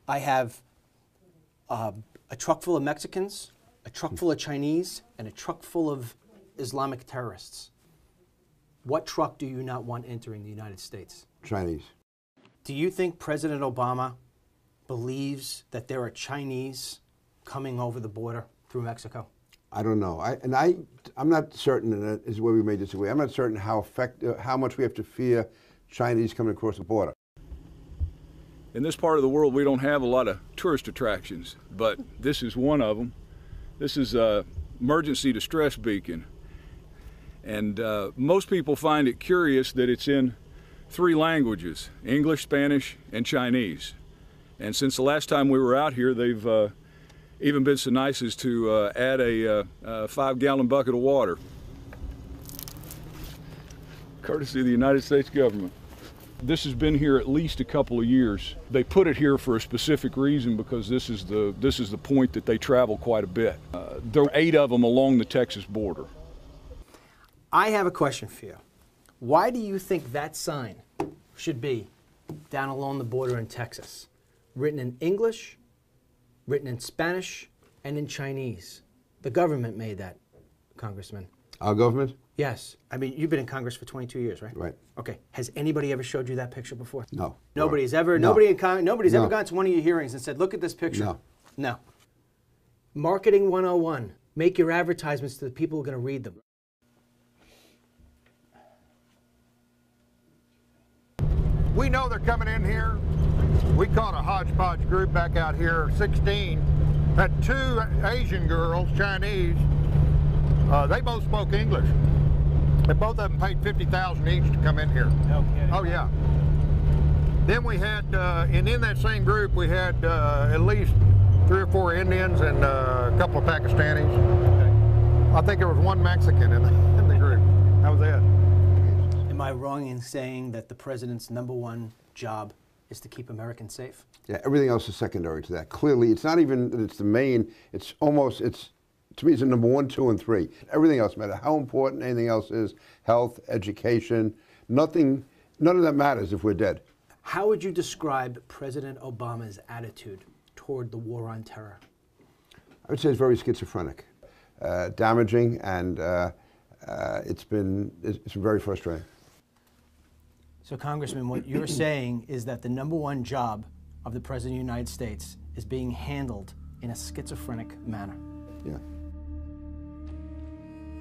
I have a truck full of Mexicans, a truck full of Chinese, and a truck full of Islamic terrorists. What truck do you not want entering the United States? Chinese. Do you think President Obama believes that there are Chinese coming over the border through Mexico? I don't know. I'm not certain, and that is where we may disagree. I'm not certain how much we have to fear Chinese coming across the border. In this part of the world, we don't have a lot of tourist attractions, but this is one of them. This is an emergency distress beacon. And most people find it curious that it's in 3 languages, English, Spanish, and Chinese. And since the last time we were out here, they've even been so nice as to add a 5-gallon bucket of water, courtesy of the United States government. This has been here at least a couple of years. They put it here for a specific reason because this is the point that they travel quite a bit. There are 8 of them along the Texas border. I have a question for you. Why do you think that sign should be down along the border in Texas? Written in English, written in Spanish, and in Chinese. The government made that, Congressman. Our government? Yes. I mean, you've been in Congress for 22 years, right? Right. Okay. Has anybody ever showed you that picture before? No. Nobody's ever. No. Nobody's ever gone to one of your hearings and said, "Look at this picture." No. No. Marketing 101. Make your advertisements to the people who are going to read them. We know they're coming in here. We caught a hodgepodge group back out here, 16. Had 2 Asian girls, Chinese. They both spoke English. And both of them paid $50,000 each to come in here. No kidding. Oh yeah. Then we had, and in that same group, we had at least 3 or 4 Indians and a couple of Pakistanis. Okay. I think there was 1 Mexican in the group. That was it. Am I wrong in saying that the president's #1 job is to keep Americans safe? Yeah, everything else is secondary to that. Clearly, it's not even that it's the main, it's almost, to me, it's a #1, 2, and 3. Everything else, no matter how important anything else is, health, education, none of that matters if we're dead. How would you describe President Obama's attitude toward the war on terror? I would say it's very schizophrenic, damaging, and it's been very frustrating. So, Congressman, what you're saying is that the #1 job of the President of the United States is being handled in a schizophrenic manner. Yeah.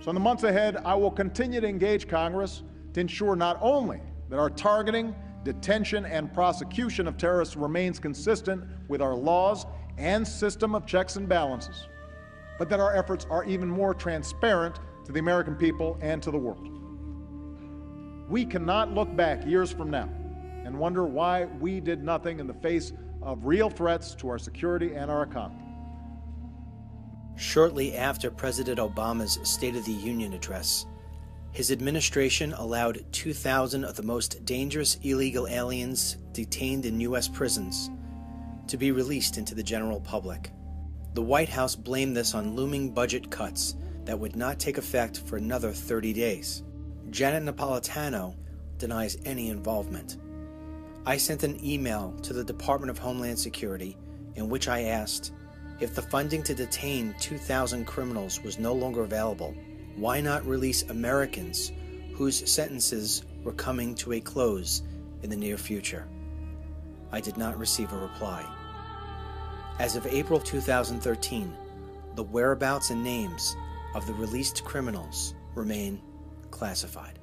So in the months ahead, I will continue to engage Congress to ensure not only that our targeting, detention, and prosecution of terrorists remains consistent with our laws and system of checks and balances, but that our efforts are even more transparent to the American people and to the world. We cannot look back years from now and wonder why we did nothing in the face of real threats to our security and our economy. Shortly after President Obama's State of the Union address, his administration allowed 2,000 of the most dangerous illegal aliens detained in U.S. prisons to be released into the general public. The White House blamed this on looming budget cuts that would not take effect for another 30 days. Janet Napolitano denies any involvement. I sent an email to the Department of Homeland Security in which I asked, if the funding to detain 2,000 criminals was no longer available, why not release Americans whose sentences were coming to a close in the near future? I did not receive a reply. As of April 2013, the whereabouts and names of the released criminals remain classified.